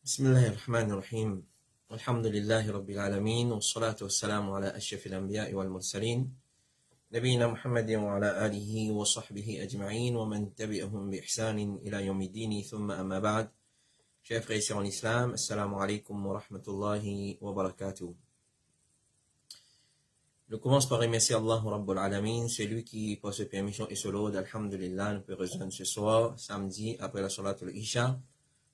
بسم الله الرحمن الرحيم الحمد لله رب العالمين والصلاة والسلام على أشرف الأنبياء والمرسلين نبينا محمد وعلى آله وصحبه أجمعين ومن تبعهم بإحسان إلى يوم الدين ثم أما بعد. Chers frères et sœurs en islam, assalamu alaikum wa rahmatullahi wa barakatuh. Je commence par remercier Allah Rabbul Alamin, celui qui, par sa permission et sur l'ordre, alhamdulillah, nous peut rejoindre ce soir, samedi, après la salat al-Isha,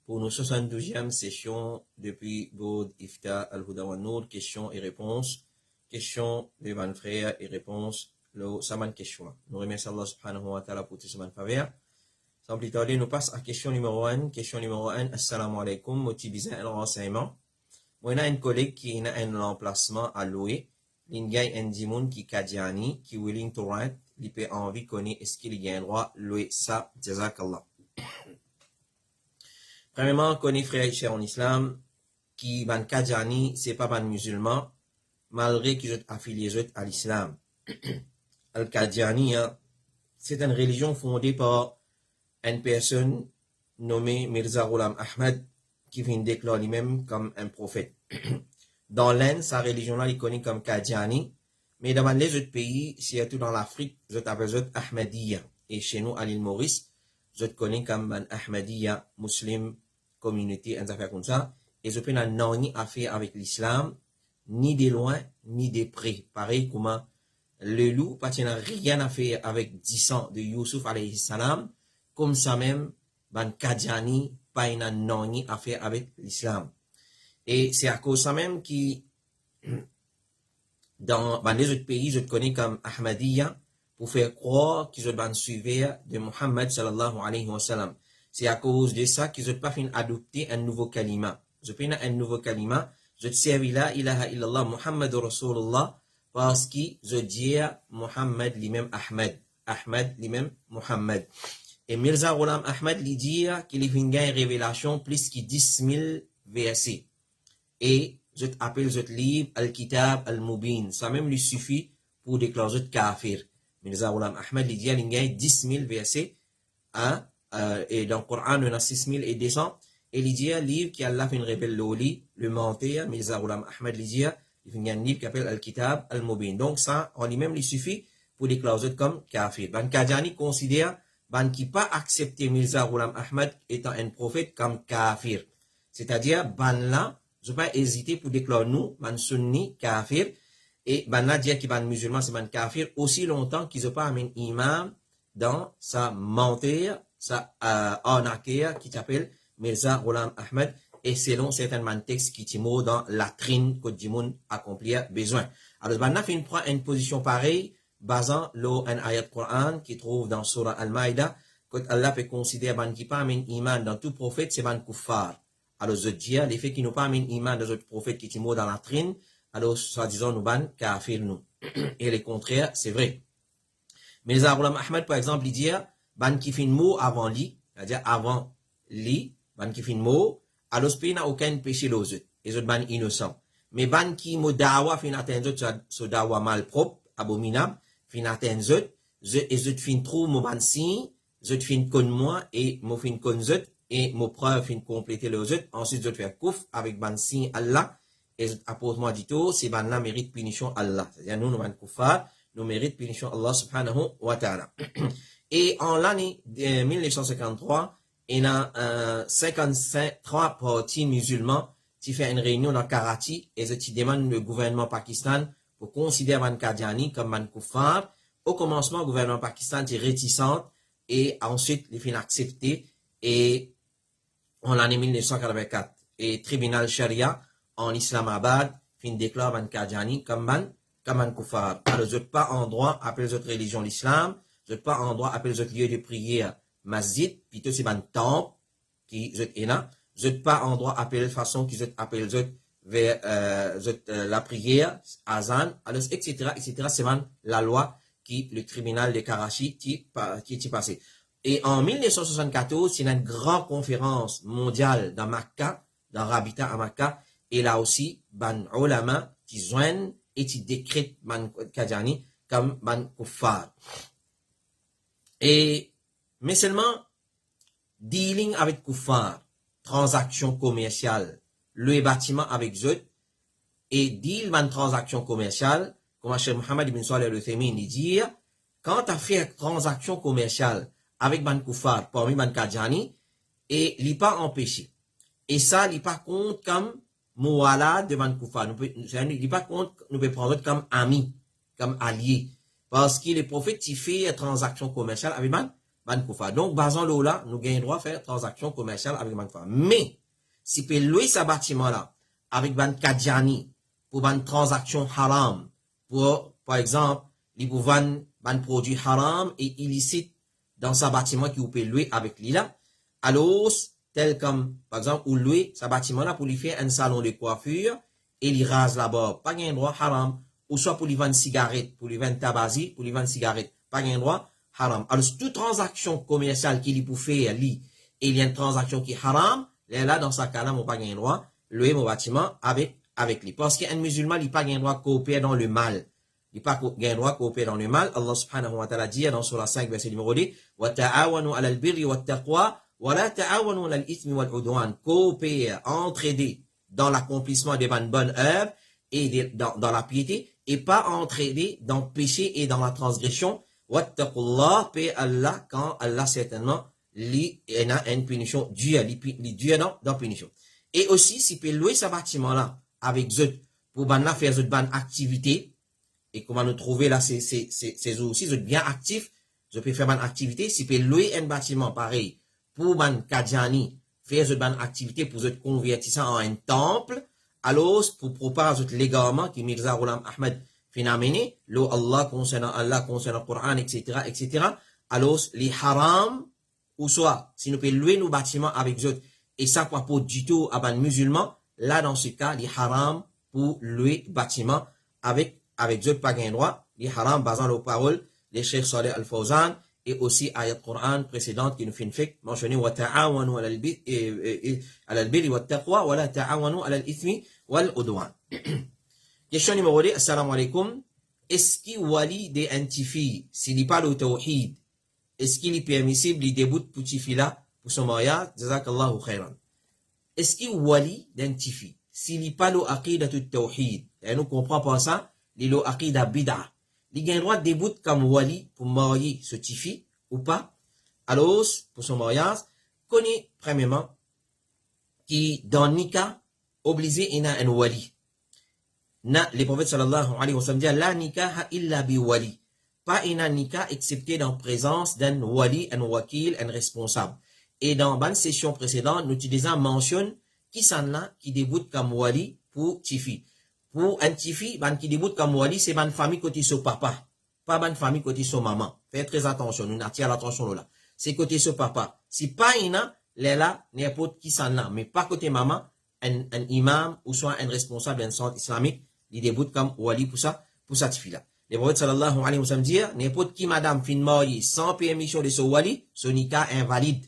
pour nos 72e sessions depuis Boud Ifta al-Huda wa Nour, questions et réponses, questions de ban frères et réponses, le saman question. Nous remercions Allah subhanahu wa ta'ala pour tout ce man faveur. Sans plus tarder, nous passons à question numéro 1. Question numéro 1, assalamu alaikum, motivisant un renseignement. Moi, on a un collègue qui a un emplacement à louer. Il y a un dimoun qui Kadjani, qui willing to rent, il peut envie connaître est-ce qu'il y a un droit louer ça, jazakallah. Premièrement, connaît frère et cher en islam, qui ban Kadjani, c'est pas ban musulman, malgré qu'ils sont affiliés à l'islam. Al-Kadjani, c'est une religion fondée par une personne nommée Mirza Ghulam Ahmad, qui vient déclarer lui-même comme un prophète. Dans l'Inde, sa religion-là, il est connu comme Kadjani, mais dans les autres pays, surtout dans l'Afrique, ils appellent Ahmadiyya. Et chez nous, à l'île Maurice, ils connaissent comme Ahmadiyya, Muslim Community, une affaire comme ça. Et ils n'ont rien à faire avec l'islam, ni de loin, ni de près. Pareil comme le loup, parce qu'il n'a rien à faire avec 10 ans de Youssouf alayhi salam, comme ça même, ban Kadjani, pas n'a rien à faire avec l'islam. Et c'est à cause de ça même qui, dans les autres pays, je connais comme Ahmadiyya, pour faire croire qu'ils ont suivi de Muhammad sallallahu alayhi wa sallam. C'est à cause de ça qu'ils n'ont pas fait adopter un nouveau kalima. Je fais un nouveau kalima, je servis la ilaha illallah Muhammad Rasulullah, parce qu'ils ont dit Muhammad lui-même Ahmad, Ahmad lui-même Muhammad. Et Mirza Ghulam Ahmad lui dit qu'il y a une révélation plus que 10 000 versets. Et je appelle ce livre Al-Kitab Al-Mubin. Ça même lui suffit pour déclarer ce kafir. Mirza Ghulam Ahmad lui dit qu'il y a 10 000 versets. Et dans le Coran, il y en a 6 200. Et il dit un livre qui Allah fait une révèle le menteur. Mirza Ghulam Ahmad lui dit il y a un livre qui s'appelle Al-Kitab Al-Mubin. Donc ça, en lui-même, lui suffit pour déclarer ce comme kafir. Ban Kadjani considère ban qui pas accepté Mirza Ghulam Ahmad étant un prophète comme kafir. C'est-à-dire, ban là, je ne vais pas hésiter pour déclarer nous, ban sunni, kafir, et ban là dire qu'il ban musulman, c'est ban kafir, aussi longtemps qu'ils n'ont pas amené imam dans sa menteur, sa arnaqueur qui s'appelle Mirza Ghulam Ahmad, et selon certains textes qui t'immo dans la trine que Dimoun accomplir besoin. Alors, ban là fait une position pareille, basant un ayat Coran qui trouve dans Surah Al-Maïda, que Allah peut considérer ban qui pas amené iman dans tout prophète, c'est ban kuffar. Alors, je dis, les faits qui n'ont pas amené iman dans autres prophètes qui t'immo dans la trine, alors, soi-disant, nous ban kafir nous. Et le contraire, c'est vrai. Mais les Ghulam Ahmad, par exemple, il dit, ban qui fin mot avant lui, c'est-à-dire avant lui, ban qui fin mot, alors, ce pays n'a aucun péché aux autres. Les autres ban innocents. Mais ban qui mo dawa fin atteindre ce dawa malpropre, abominable, fin atteindre et autres fin trop mo ban signe, autres fin con moi, et mo fin con autres, et mon preuve fin compléter les autres, ensuite je faire kouf avec ban signe Allah, et apôtre moi dit tout, c'est ban là mérite punition Allah. C'est-à-dire nous ban koufar, nous mérite punition Allah subhanahu wa ta'ala. Et en l'année 1953, il y a 53 partis musulmans qui fait une réunion dans Karachi et qui demandent le gouvernement pakistan pour considérer ban Kadjani comme ban koufar. Au commencement, le gouvernement pakistan était réticent et ensuite il fait accepter et en l'année 1984, et tribunal Sharia en Islamabad fin déclare ban Kadjani comme ban koufar. Alors, je n'ai pas en droit à appeler les autres religions l'islam, je n'ai pas en droit à appeler les autres lieux de prière masjid, plutôt c'est ban temple qui est là, je n'ai pas en droit à appeler de façon qu'ils appellent les autres vers la prière, azan, alors, etc., c'est ban la loi qui le tribunal de Karachi qui est passé. Et en 1974, il y a une grande conférence mondiale dans Makkah, dans Rabita à Makkah, et là aussi, ban ulama qui joignent et qui décrètent ban Kadjani comme ban kuffar. Et, mais seulement, dealing avec kuffar, transaction commerciale, le bâtiment avec eux, et dit une transaction commerciale, comme Cheikh Mohammed ibn Salih al-Uthaymin dit, quand tu as fait une transaction commerciale avec Ban Koufar, parmi Ban Kadjani, et il n'est pas empêché. Et ça, il n'est pas compte comme Mouala de Ban Koufar. Il n'est pas compte, nous pouvons prendre comme ami, comme allié. Parce que le prophète, il fait une transaction commerciale avec Ban Koufar. Donc, basant là, nous avons le droit de faire une transaction commerciale avec Ban Koufar. Mais, si peut louer ce bâtiment-là avec Ban Kadjani pour une transaction haram, pour, par exemple, il peut vendre un produit haram et illicite dans ce bâtiment qui vous peut louer avec lui là, alors, tel comme, par exemple, ou louer ce bâtiment-là pour lui faire un salon de coiffure et il rase là-bas, pas un droit haram, ou soit pour lui vendre cigarette, pour lui vendre tabac, pour lui vendre cigarette, pas un droit haram. Alors, toute transaction commerciale qu'il peut faire, lui, et il y a une transaction qui est haram, là, dans ce cas-là, mon pas un droit, louer mon bâtiment avec lui. Parce qu'un musulman, il n'a pas un droit de coopérer dans le mal. Il n'a pas un droit de coopérer dans le mal. Allah subhanahu wa ta'ala dit dans Surah 5, verset numéro 10, وَتَعَاوَنُوا عَلَى الْبِرِّ وَالتَّقْوَى وَلَا تَعَاوَنُوا عَلَى الْإِثْمِ وَالْعُدْوَانِ. Coopérer, entraider dans l'accomplissement des bonnes œuvres et dans la piété, et pas entraider dans le péché et dans la transgression. وَاتَّقُوا paix Allah, quand Allah certainement lui a une punition due dans punition. Et aussi, si peut louer ce bâtiment-là avec eux, pour faire une bonne activité, et comment nous trouver là, c'est aussi, vous êtes bien actifs, je peux faire une activité, si peut louer un bâtiment pareil, pour Ban Kadjani, faire une bonne activité pour être convertir ça en un temple, alors, pour propager légalement, qui Mirza Ghulam Ahmed fin amené, l'eau Allah, concernant le Coran, etc., alors, les haram, ou soit, si nous pouvons louer nos bâtiments avec eux, et ça, quoi, pour du tout à ban musulman, là, dans ce cas, les haram, pour louer bâtiment avec eux, pas gain droit, les haram, basant aux paroles, les Cheikh Saleh Al-Fawzan, et aussi ayat Coran précédente qui nous fait une fiqh mentionné wa ta'awanu ala al-birri wa taqwa wa la ta'awanu ala al-ithmi wal udwan. Question numéro 2, assalamu alaikum. Est-ce qu'il wali d'identifier s'il n'est pas le tawhid, est-ce qu'il est permissible de débuter pour tifila pour son mariage? Jazakallahu khairan. Est-ce qu'il wali d'identifier s'il n'est pas le aqidah du tawhid? Et nous comprenons pas ça, il est le aqidah bid'ah. Il a le droit de débuter comme wali pour marier ce tifi ou pas. Alors, pour son mariage, connaît premièrement qui dans Nika obligé il a un wali. Le prophète sallallahu alayhi wa sallam dit la nikaha illa bi wali. Pas un nika excepté dans présence d'un wali, un wakil, un responsable. Et dans une session précédente, nous utilisons mentionne qui s'en là qui débute comme wali pour tifi. Pour un tifi, qui débute comme wali, c'est une famille côté son papa, pas une famille côté son maman. Faites très attention, nous attire l'attention là. C'est côté son papa. Si pas ina, là, n'importe qui s'en là, mais pas côté maman, un imam ou soit un responsable d'un centre islamique, il débute comme wali pour ça tifi là. Le prophète sallallahu alayhi wa sallam dit, n'importe qui madame fin mariée sans permission de ce wali, son nikah invalide.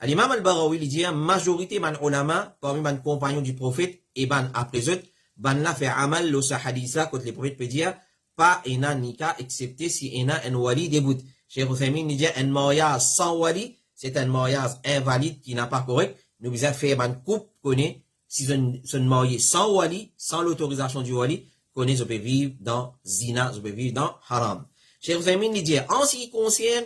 L'imam al-Barawi dit, majorité man ulama, parmi man compagnons du prophète, et ban après eux, ban la fait amal lo sa haditha, quand le prophète peut dire, pas ena nikah, excepté si ena un wali débute. Cheikh Othaymin dit, un mariage sans wali, c'est un mariage invalide qui n'a pas correct. Nous disons faire ban couple, connaît, si son marié sans wali, sans l'autorisation du wali, connaît, je peux vivre dans zina, je peux vivre dans haram. Cheikh Othaymin dit, en ce qui concerne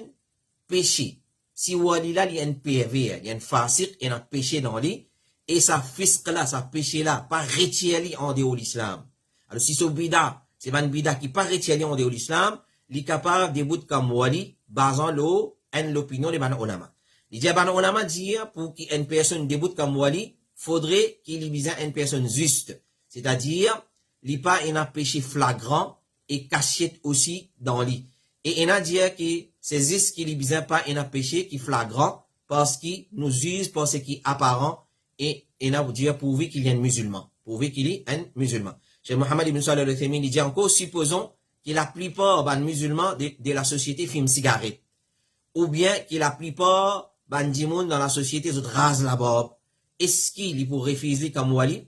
péché, si wali là, il y a un pervers, il y a un fasik, il y a un péché dans lui, et sa fisque là, sa péché là, pas retiré en dehors de l'islam. Alors si ce bida, c'est un bida qui pas retiré en dehors de l'islam, il est capable de débouter comme wali, basant l'opinion de ban ulama. Il dit ban ulama dit, pour qu'une personne débute comme wali, faudrait qu'il y ait une personne juste. C'est-à-dire, il n'y a pas un péché flagrant et cachette aussi dans lui. Et il a dit que c'est juste qu'il n'y a pas un péché qui est flagrant parce qu'il nous use pour ce qui est apparent et il a dit pourvu qu'il y ait un musulman. Cheikh Mohammed ibn Salih al-Uthaymin dit encore, supposons que la plupart des musulmans de la société fument cigarette. Ou bien que la plupart des gens dans la société rasent la barbe. Est-ce qu'il pour refuser comme wali?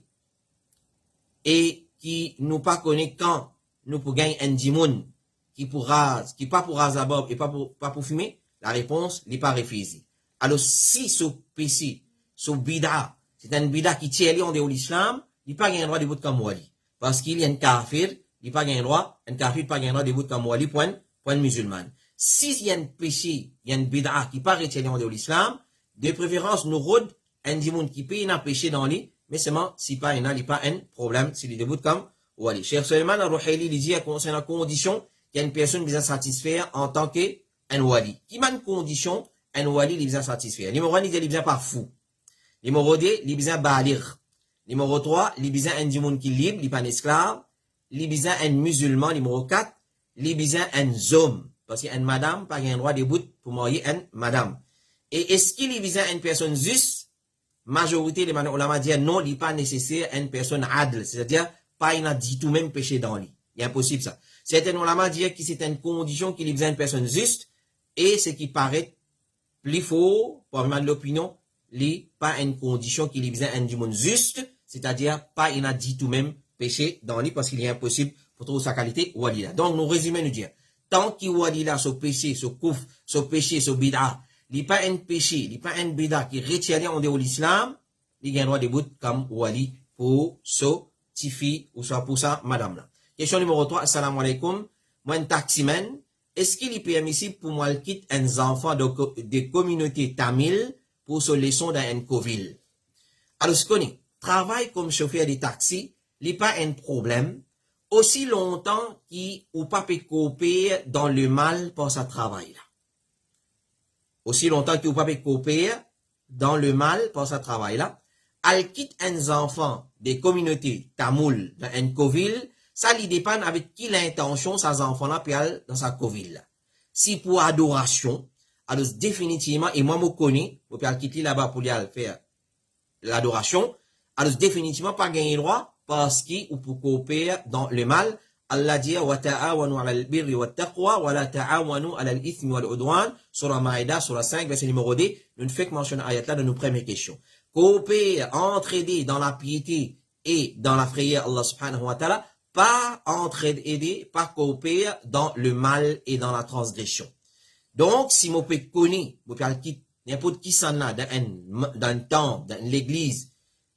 Et qui nous pas connaît quand nous pour gagner un dimoun qui pas pour raser la barbe et pas pour fumer? La réponse n'est pas refusée. Alors si ce péché sur bid'a, c'est un bid'a qui tient en dehors de l'islam, il pas un droit de bout comme wali. Parce qu'il y a un kafir, il pas un droit, un kafir pas un droit de bout comme wali, point musulman. Si il y a un péché, il y a un bid'a qui pas retiré en dehors de l'islam, de préférence, nous rodons un dimoun qui peut un péché dans lui, mais seulement si pas il a pas un problème, s'il est debout comme wali. Cheikh Suleiman al-Ruhaili dit concernant la condition qu'il y a une personne qui va satisfaire en tant qu'un wali. Qui m'a une condition, un wali il va satisfaire. Numéro 1, il vient pas fou. Numéro 2, il vient balir. Numéro 3, il vient un dimoun qui est libre, il pas un esclave. Il vient un musulman. Numéro 4, il vient un homme. Parce qu'un madame, pas un droit de bout pour marier un madame. Et est-ce qu'il vient une personne juste? Majorité des ulama disent non, il n'est pas nécessaire une personne adl, c'est-à-dire pas il a dit tout même péché dans lui. Il est impossible ça. Certains ulama disent que c'est une condition qu'il vient une personne juste, et ce qui paraît plus faux, pour l'opinion, n'est pas une condition qu'il vient un monde juste, c'est-à-dire pas il a dit tout même péché dans lui, parce qu'il est impossible pour trouver sa qualité walila. Donc nous résumons nous dire, tant qu'il walila, ce péché, ce kouf, ce péché, ce bid'a, il n'est pas un péché, il n'est pas un bid'a qui retient en dehors de l'islam, il a un droit de bout comme wali pour sa tifi ou soit pour sa madame là. Question numéro 3, assalamu alaikum. Moi, un taximan, est-ce qu'il est permissible pour moi de quitter un enfant de communauté tamil pour se leçon dans un covil? Alors, ce qu'on est, travail comme chauffeur de taxi, il n'est pas un problème, aussi longtemps qu'il ou pas peut couper dans le mal pour sa travail là. Aussi longtemps qu'il ou pas peut couper dans le mal pour sa travail là. Elle quitte un enfant des communautés tamoul dans un covil, ça lui dépend avec qui l'intention ces enfants-là puis dans sa covil. Si pour adoration, alors définitivement, et moi me connais, pour puis quitter là-bas pour aller faire l'adoration, alors définitivement pas gagner droit parce qu'il ou pour coopérer dans le mal. Allah dit wa ta'awanu 'ala al-birri wat-taqwa wa la ta'awanu 'ala al-ithmi wal-'udwan, surah Maïda, surah 5, verset numéro 2, nous fait mentionner ayat là dans nos premières questions. Coopérer, entraider dans la piété et dans la prière Allah subhanahu wa ta'ala, pas entraider, pas coopérer dans le mal et dans la transgression. Donc, si mon peut connaître, mon peut quitter n'importe qui s'en a dans un temple, dans l'église,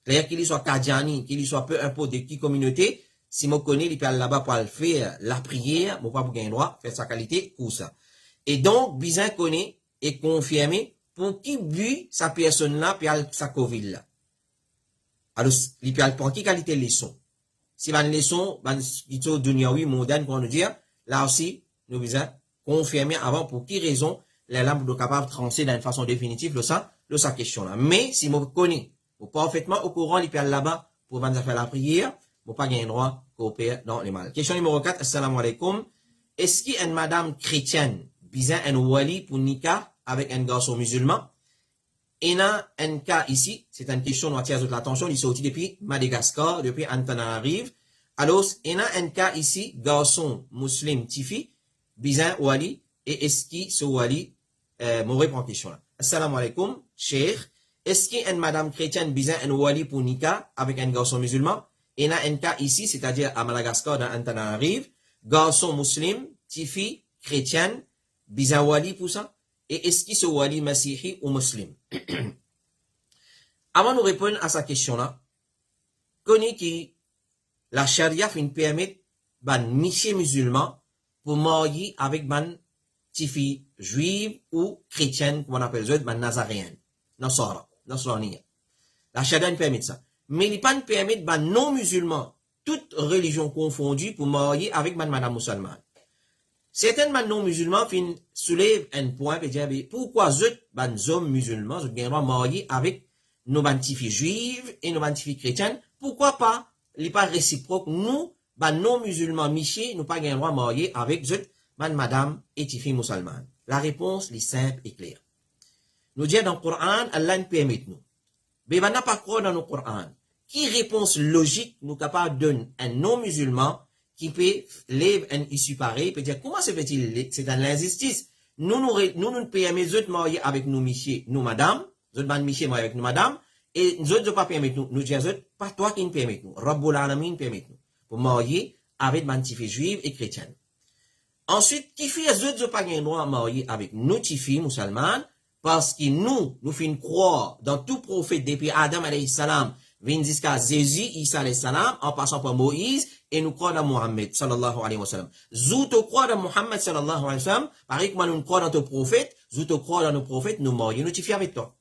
c'est-à-dire qu'il soit Kadjani, qu'il soit peu importe de qui communauté, si mon connaît, il peut aller là-bas pour faire la prière, mon pas pour gagner droit, faire sa qualité, pour ça. Et donc, bien connaît et confirmé pour qui but sa personne-là, puis sa covid là. Alors, il peut aller pour qui qualité leçon. Si une leçon, plutôt dunyawi, moderne, qu'on nous dit, là aussi, nous visons confirmer avant pour qui raison les lampes sont capables de trancher d'une façon définitive sa question là. Mais si vous connaissez, vous parfaitement au courant, il peut aller là-bas pour faire la prière, vous pas gagner droit coopérer dans les mal. Question numéro 4, assalamu alaikum. Est-ce qu'il y a une madame chrétienne, bizarre un wali pour nikah avec un garçon musulman? Il y a un cas ici, c'est une question dont attire l'attention, il est sorti depuis Madagascar, depuis Antananarive. Alors, il y a un cas ici, garçon musulman tifi, bizarre wali, et est-ce qu'il ce wali, mon répond question là. Assalamu alaikum, cheikh. Est-ce qu'il y a une madame chrétienne bizarre un wali pour nikah avec un garçon musulman? Il y a un cas ici, c'est-à-dire à Madagascar, dans Antananarive, garçon musulman, tifi, chrétienne, bizarre wali pour ça? Et est-ce qu'il ce wali masihi ou musulman? Avant de répondre à sa question-là, connaissez que la charia fait permettre ban monsieur musulman pour marier avec ban tifi juive ou chrétienne, qu'on appelle eux, ban nazaréenne, nasraniya. La charia permet ça. Mais il ne permet ban non musulman, toute religion confondue, pour marier avec ban madame musulmane. Certains non-musulmans soulèvent un point et disent pourquoi les hommes musulmans sont mariés avec nos filles juives et nos filles chrétiennes? Pourquoi pas, il n'est pas réciproque, nous, non-musulmans michés, nous pas droit mariés avec madame et filles musulmanes? La réponse est simple et claire. Nous disons dans le Coran, Allah nous permet nous. Mais on n'a pas croire dans le Coran. Qui réponse logique nous capable de donner un non-musulman qui peut lever une issue pareille, peut dire, comment se fait-il? C'est dans l'injustice. Nous permettons de marier avec nous, monsieur, nous, madame, nous monsieur, marier avec nous, madame, et nous ne pas permettre nous disons, pas toi qui nous permet nous, Rabbul Alamin permet nous, pour marier avec ma fille juive et chrétienne. Ensuite, qui fait, nous ne pas gagner droit à marier avec nos filles musulmanes, parce que nous finissons croire dans tout prophète depuis Adam alayhi salam, vient jusqu'à Jésus, Isa alayhi salam, en passant par Moïse, et nous croyons dans Mohammed, sallallahu alayhi wa sallam. Zou te crois dans Mohammed, sallallahu alayhi wa sallam, pareil que nous croyons dans ton prophète, zou te crois dans nos prophètes, nous morts, nous t'y fions avec toi.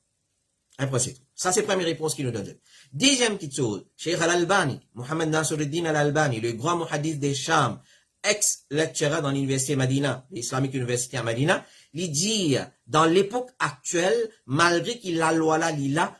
Après c'est tout. Ça, c'est la première réponse qu'il nous donne. Deuxième petite chose, Cheikh Al-Albani, Mohammed Nasruddin Al-Albani, le grand muhaddith des Sham, ex-lecturer dans l'université Madina, l'Islamic University à Madina, il dit, dans l'époque actuelle, malgré qu'il a loi là,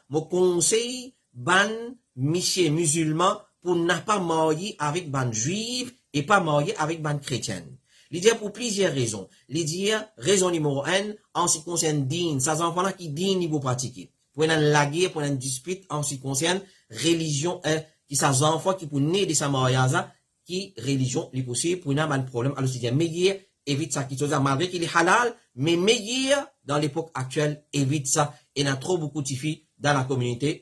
me conseille, ban, miché musulman, pour ne pas marier avec ban juif et pas marier avec ban chrétienne. Il dit pour plusieurs raisons. Il dit, raison numéro 1, en ce qui concerne din, ces enfants-là qui din, ils vont pratiquer. Pour une laguer, pour une dispute, en ce qui concerne religion, qui ces enfants qui pour naître de sa mariage, qui religion, les possible, pour une un problème, alors c'est dire, meilleur, évite ça, qui chose, malgré qu'il est halal, mais meilleur, dans l'époque actuelle, évite ça, et il y a trop beaucoup de filles dans la communauté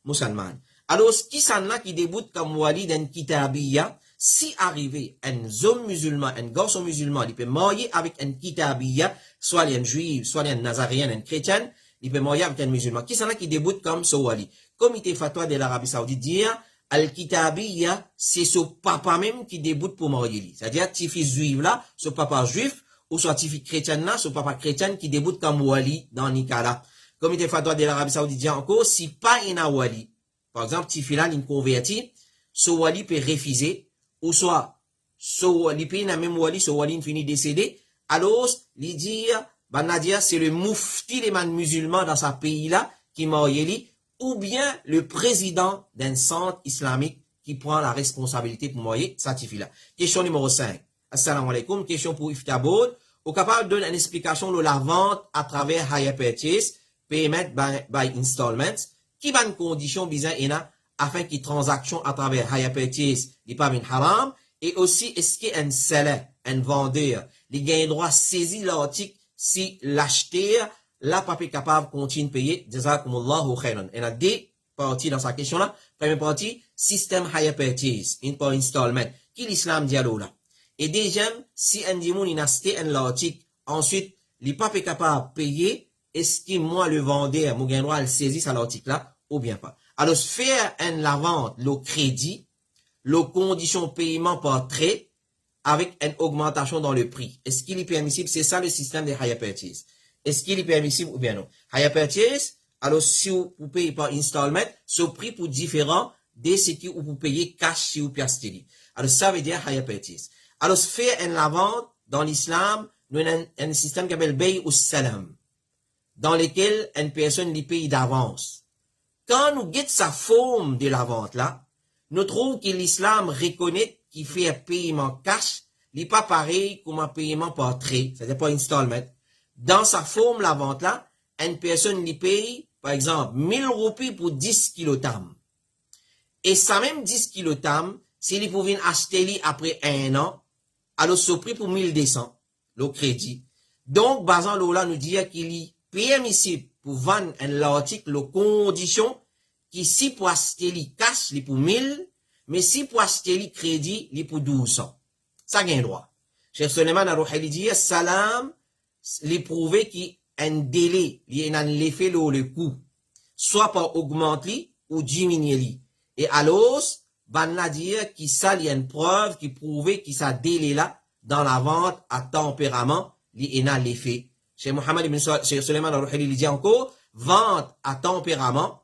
musulmane. Alors, qui s'en a qui déboute comme wali d'un kitabiya, si arrivé un homme musulman, un garçon musulman, il peut marier avec un kitabiya, soit un juif, soit un nazarien, un chrétien, il peut marier avec un musulman. Qui s'en a qui déboute comme ce wali? Comité fatwa de l'Arabie Saoudite dit, al-kitabiya, c'est ce papa même qui déboute pour marier lui. C'est-à-dire, ti fils juif là, ce papa juif, ou soit ti fils chrétien là, ce papa chrétien qui déboute comme wali dans Nikala. Comité fatwa de l'Arabie Saoudite dit encore, si pas un wali, par exemple, ti fils là, il converti, ce wali peut refuser, ou soit, ce wali peut n'a même wali, ce wali finit décédé, alors, il dit, Banadia, c'est le moufti des man musulmans dans sa pays là, qui marie lui, ou bien le président d'un centre islamique qui prend la responsabilité pour marier sa fille là. Question numéro 5. Assalamu alaikum. Question pour Iftaboud. Au capable de donner une explication de la vente à travers hire purchase, payment by installments, qui va une condition bizarre afin qu'il transaction à travers hire purchase n'est pas une haram, et aussi est-ce qu'il y a un seller, un vendeur, il gagne droit saisir l'article si l'acheteur là, pas capable de continuer de payer, jazakumullahu khairan. Il y a deux parties dans sa question-là. Première partie, système hire purchase, par installment. Qui l'islam dit là? Et deuxième, si un dimoun il a acheté un article, ensuite, il n'est pas capable de payer, est-ce que moi, le vendeur, mon gain droit, il saisit cet article-là, ou bien pas? Alors, faire la vente, le crédit, le condition de paiement par trait, avec une augmentation dans le prix. Est-ce qu'il est permissible? C'est ça le système de hire purchase. Est-ce qu'il est permissible ou bien non? Hire purchase, alors si vous payez par installment, ce prix pour différent de ce que vous payez cash si vous payez. Alors ça veut dire hire purchase. Alors faire une vente dans l'islam, nous avons un système qui s'appelle bay ou salam, dans lequel une personne les paye d'avance. Quand nous guettons sa forme de la vente là, nous trouvons que l'islam reconnaît qu'il fait un paiement cash, il n'est pas pareil comme un paiement par trait, c'est-à-dire par installment. Dans sa forme, la vente là, une personne lui paye, par exemple, 1000 roupies pour 10 kilotam. Et ça même 10 kilotam, s'il pouvait acheter lui après un an, alors ce prix pour 1200, le crédit. Donc, basant là, nous dit qu'il est permissible pour vendre un article, les conditions, qui si pour acheter lui cash, lui pour 1000, mais si pour acheter lui crédit, lui pour 1200. Ça gagne droit. Cheikh Suleiman Arouhali dit, salam, les prouver qu'il y a un délai, il y a un effet le coût, soit par augmenter ou diminuer. Et alors, van la dire qu'il y a une preuve qui prouve qu'il y a délai là, dans la vente à tempérament, il y a l'effet. Chez Mohamed ibn Suleiman al-Ruhili, il dit encore, vente à tempérament,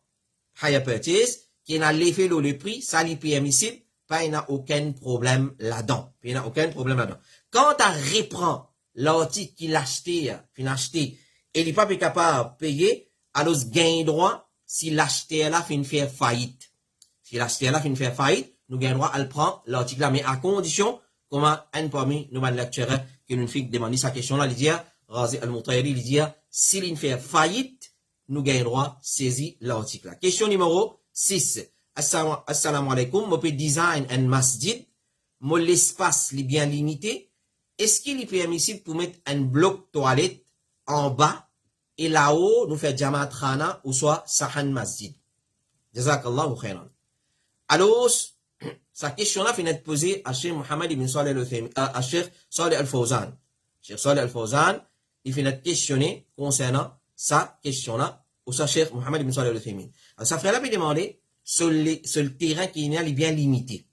hire purchase, qui a l'effet le prix, ça lui permissible, pas il n'y a aucun problème là-dedans. Il n'y a aucun problème là-dedans. Quand tu reprends l'article qu'il a acheté, et il n'est pas capable de payer, alors il gagne droit si l'acheteur là fait faire faillite. Si l'acheteur là fait faire faillite, nous gagnons droit à le prendre l'article là, mais à condition, comme un parmi nous allons lecturer qui nous fait demander sa question là, il dit, Razi al-Mutayri, il dit, s'il fait faillite, nous gagnons droit saisir l'article là. Question numéro 6. Assalamu alaikum, moi peux design un masjid, moi l'espace est bien limité. Est-ce qu'il est permissible pour mettre un bloc toilette en bas et là-haut, nous faire Jamaat Khana ou soit Sahan Masjid? Jazakallahu khairan. Alors, sa question-là finit de poser à Cheikh Mohamed ibn Saleh à Cheikh Saleh al-Fawzan. Cheikh Saleh al-Fawzan, il finit de questionner concernant sa question-là au Cheikh Mohammed ibn Salih al-Uthaymin. Alors, ça frère-là peut demander sur le terrain qui est bien limité.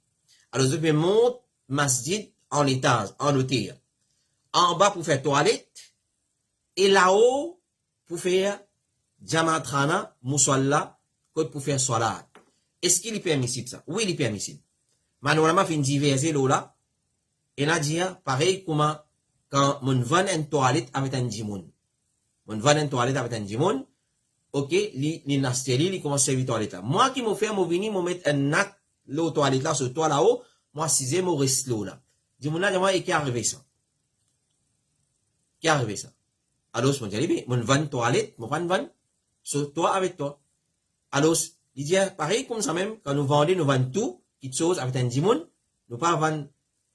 Alors, je vais monter masjid en étage, en hauteur. En bas pour faire toilette, et là-haut pour faire jamatrana, musalla, pour faire salat. Est-ce qu'il est permissible ça? Oui, il est permissible. Manuellement, fin diverser là, et là, dit, pareil, comment, quand mon van en toilette avec un djimoun. Mon van en toilette avec un djimoun, ok, li nasteli, li commence à servir toilette là. Moi qui m'ont fait, m'ont venu, m'ont mettre un nat, l'eau toilette là, sur toi là-haut, moi, 6e, m'ont reste là. Djimoun là, moi, et qui est arrivé ça? Qui est arrivé ça? Alors, je me dis, mon van toilette, mon van, sur toi avec toi. Alors, il dit, pareil, comme ça même, quand nous vendons tout, quelque chose avec un djimoun, nous pas vendre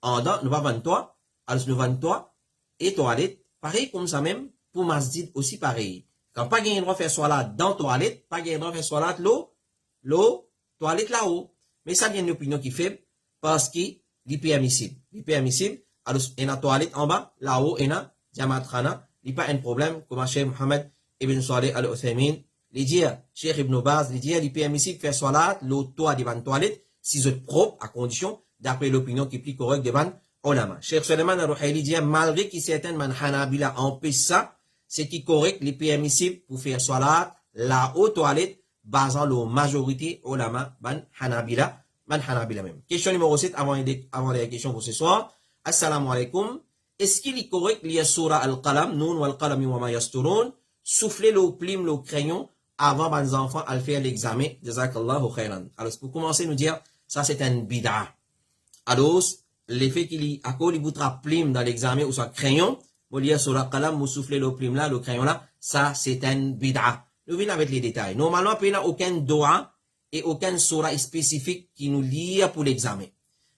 en dedans, nous pas vendre toi, alors nous vendons toi, et toilette, pareil comme ça même, pour masjid aussi pareil. Quand pas gain droit faire solat dans toilette, pas gain droit faire solat l'eau, toilette là-haut. Mais ça vient une opinion qui fait, parce qu'il est permissible. Il est permissible, alors il y a toilette en bas, là-haut, il y a jamatrana, il n'y a pas un problème, comme Cheikh Mohammed ibn Salih al-Uthaymin, il dit, Cheikh Ibn Baz, il dit, il est permissible faire solat, l'eau, toit devant toilette, si c'est propre, à condition, d'après l'opinion qui est plus correcte devant Olama. Cheikh Suleiman al-Ruhaili dit, malgré que certains man Hanabila empêchent ça, c'est qui est correct, les permissible pour faire salat, la haute toilette, basant la majorité Olama, man Hanabila même. Question numéro 7, avant les questions pour ce soir. Assalamu alaikum. Est-ce qu'il est correct, lié surah al-qalam, nun wal qalami wa ma yasturun, souffler le plume, le crayon, avant les enfants à faire l'examen. Jazakallahu khairan. Alors, pour commencer, nous dire, ça c'est un bid'a. Alors, l'effet qu'il y a, à quoi il boutra plume dans l'examen ou soit crayon, vous lire sur la qalam, vous soufflez le plume là, le crayon là, ça c'est un bid'a. Nous venons avec les détails. Normalement, il n'y a aucun doa et aucun surah spécifique qui nous lie pour l'examen.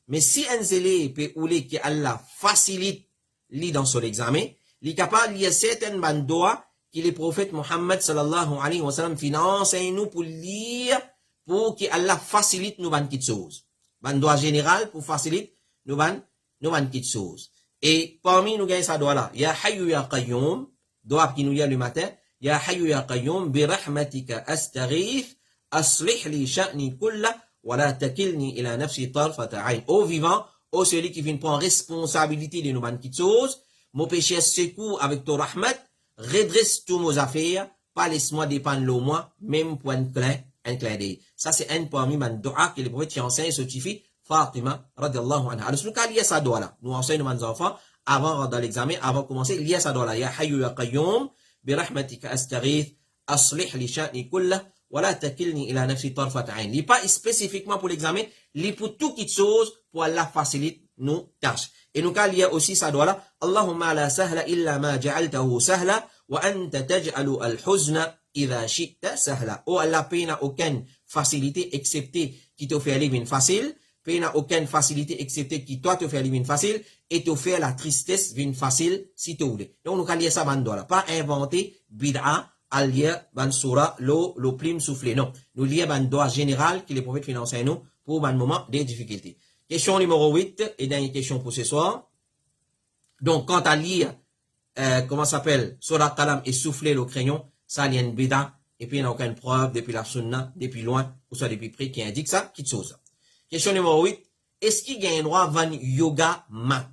Mais si un zélé peut ouler que Allah facilite lit dans son examen, il est capable de lire certaines bandes doa que le prophète Mohammed sallallahu alayhi wa sallam finance et nous pour lire pour que Allah facilite nous bandes choses. Bandes doa générale pour faciliter nous bandes choses. Et parmi nous gagnons ça doa là, ya hayyu ya qayyum, doa qui nous lit le matin, ya hayyu ya qayyum bi rahmatika astaghith aslih li sha'ni kullah wa la takilni ila nafsi tarfata ayn. Ô vivant, ô celui qui vient prendre responsabilité de nous bandes choses, mon péché secours avec ton rahmat, redresse tous nos affaires, pas laisse-moi dépendre de moi, même pour un clin d'œil. Ça, c'est un parmi les doigts que les prophètes qui enseignent ce tifi, Fatima, radiallahu anha. Alors, nous, il y a ça doigt là. Nous enseignons nos enfants, avant, dans l'examen, avant de commencer, il y a ça doigt là. Ya hayyu ya qayyum, bi rahmatika astaghith, aslih li sha'ni kullah, wa la takilni ila nafsi tarfat ayn. Il n'est pas spécifiquement pour l'examen, il est pour toute chose, pour Allah facilite nos tâches. Et nous, il y a aussi ça doit là. Allahumma la sahla illa ma ja'altahu sahla, wa anta taj'alu al-huzna idha shi'ta sahla. Oh Allah, paye n'a aucune facilité, excepté qui te fait la vie facile. Paye n'a aucune facilité, excepté qui toi te fait la vie facile, et te fait la tristesse vie facile, si tu voulais. Donc, nous, il y a ça bande là. Pas inventer bid'a, alia, ban surah, le prime soufflé. Non. Nous, il y a bande général qui les prophètes financent nous pour un moment de difficulté. Question numéro 8, et dernière question pour ce soir. Donc, quant à lire, comment s'appelle, Surah Qalam et souffler le crayon, ça, il y a une bida, et puis il n'y a aucune preuve depuis la sunna, depuis loin, ou soit depuis près, qui indique ça, qui chose. Question numéro 8, est-ce qu'il y a un droit à van yoga mat?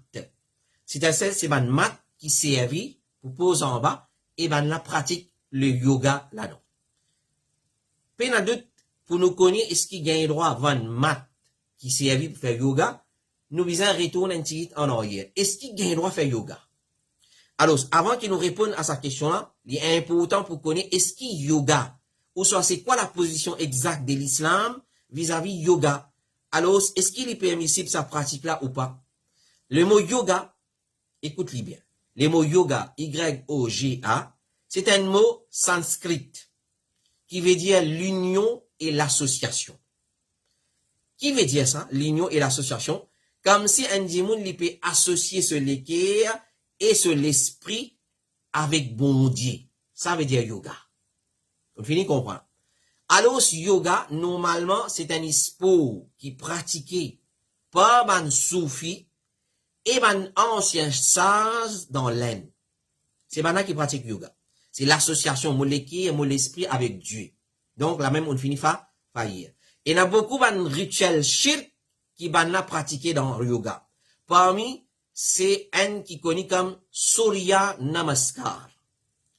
C'est-à-dire, c'est van mat qui servit pour poser en bas, et van la pratique le yoga là-dedans. Puis, il y a doute, pour nous connaître, est-ce qu'il y a un droit à van mat qui servit pour faire yoga? Nous visons retourner un petit en arrière. Est-ce qu'il y a un droit à faire yoga? Alors, avant qu'il nous réponde à sa question-là, il est important pour connaître est-ce qu'il y a yoga? Ou soit c'est quoi la position exacte de l'islam vis-à-vis yoga? Alors, est-ce qu'il est permissible sa pratique-là ou pas? Le mot yoga, écoute-le bien. Le mot yoga, Y-O-G-A, c'est un mot sanskrit qui veut dire l'union et l'association. Qui veut dire ça? L'union et l'association. Comme si un dimoun peut associer ce l'équerre et ce l'esprit avec bon Dieu. Ça veut dire yoga. On finit de comprendre. Alors, yoga, normalement, c'est un sport qui est pratiqué par un soufi et un ancien sage dans l'Inde. C'est maintenant qui pratique yoga. C'est l'association molécule et mon l'esprit avec Dieu. Donc, la même, on finit par faillir. Et il y a beaucoup de rituels shirk qui sont pratiqués dans le yoga. Parmi, c'est un qui connaît comme Surya Namaskar.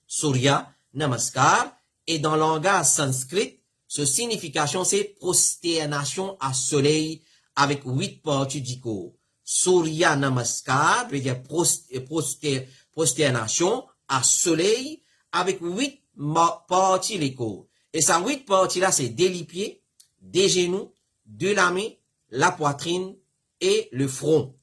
Surya Namaskar. Et dans le langage sanskrit, sa signification, c'est prosternation à soleil avec 8 parties du corps. Surya Namaskar veut dire prosternation à soleil avec 8 parties du corps. Et ces 8 parties-là, c'est des pieds, des genoux, de la main, la poitrine et le front.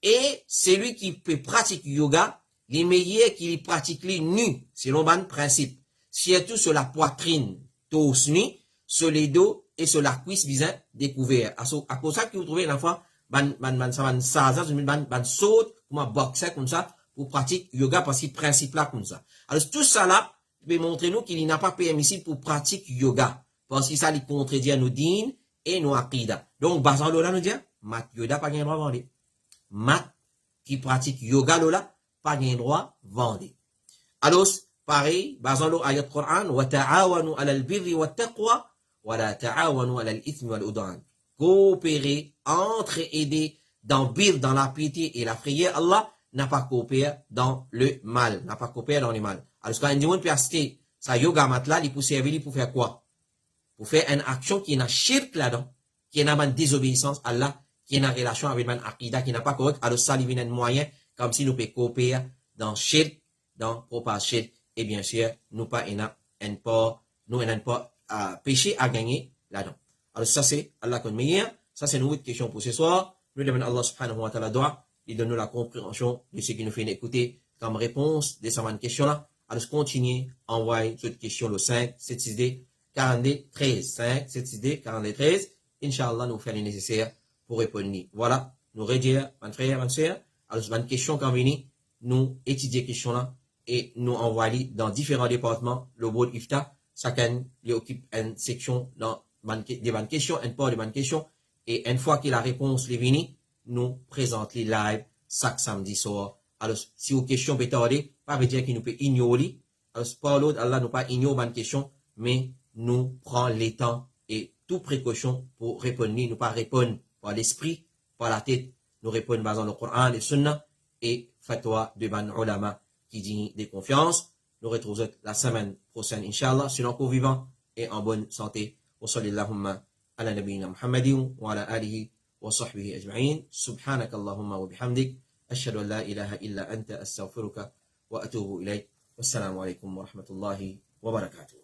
Et celui qui peut pratiquer yoga, les meilleurs qui pratiquent nu, selon le principe. Surtout sur la poitrine, tous nus, sur les dos et sur la cuisse visant découvert. À cause de ça que vous trouvez la fois, saute, comme un boxer comme ça, pour pratiquer yoga parce qu'il principe là comme ça. Alors tout ça là, peut montrer nous qu'il n'a pas permissible pour pratiquer yoga. Parce que ça lui contredit nos dînes et nos aqidas. Donc, basant là nous dit, mat yoga pas gain droit vendre. Mat qui pratique yoga là, pas gain droit vendre. Alors, pareil, basant l'ayat Coran, wa ta'awanu ala al-birri wa taqwa, wa la ta'awanu ala al-ithmi wal udwan. Coopérer, entre-aider dans la piété et la prière, Allah n'a pas coopéré dans le mal, n'a pas coopéré dans le mal. Alors, quand on peut acheter sa yoga mat là, il peut servir pour faire quoi? Pour faire une action qui est une shirk là-dedans, qui est une désobéissance à Allah, qui est une relation avec une aqidah qui n'a pas correct. Alors, ça, il vient un moyen, comme si nous pouvons coopérer dans shirk, dans propage shirk. Et bien sûr, nous pas péché à gagner là-dedans. Alors ça c'est Allah qu'on meilleur. Ça c'est une autre question pour ce soir. Nous demandons Allah subhanahu wa ta'ala doigt. Il donne nous la compréhension de ce qui nous fait écouter comme réponse de cette question-là. Alors continuez à envoyer cette question le 5, 7, 6, D, 42, 13. 5, 7, 6, D, 42, 13. Inch'Allah, nous faire le nécessaire pour répondre. Voilà. Nous redire, mon frère, mon soeur. Alors, c'est une question quand vient, nous étudier question-là et nous envoyer dans différents départements, le board IFTA, chacun lui occupe une section dans des bonnes questions, une part de bonnes questions, et une fois que la réponse est venue, nous présentons les live chaque samedi soir. Alors, si vos questions peuvent tarder, pas veut dire qu'il nous peut ignorer. Alors, par l'autre, Allah nous pas ignorer bonnes questions, mais nous prend les temps et toute précaution pour répondre. Nous pas répondre par l'esprit, par la tête, nous répondons basant le Coran, le Sunna et fatwa de ban ulama qui dit des confiances. Nous retrouvons la semaine prochaine, Inch'Allah, sur l'encore vivant et en bonne santé. Wa sallallahu ala nabiyyina Muhammadin wa ala alihi wa sahbihi ajma'in. Subhanak Allahumma wa bihamdik. Ashhadu an la ilaha illa anta astaghfiruka wa atubu ilayk. Wassalamu alaikum wa rahmatullahi wa barakatuh.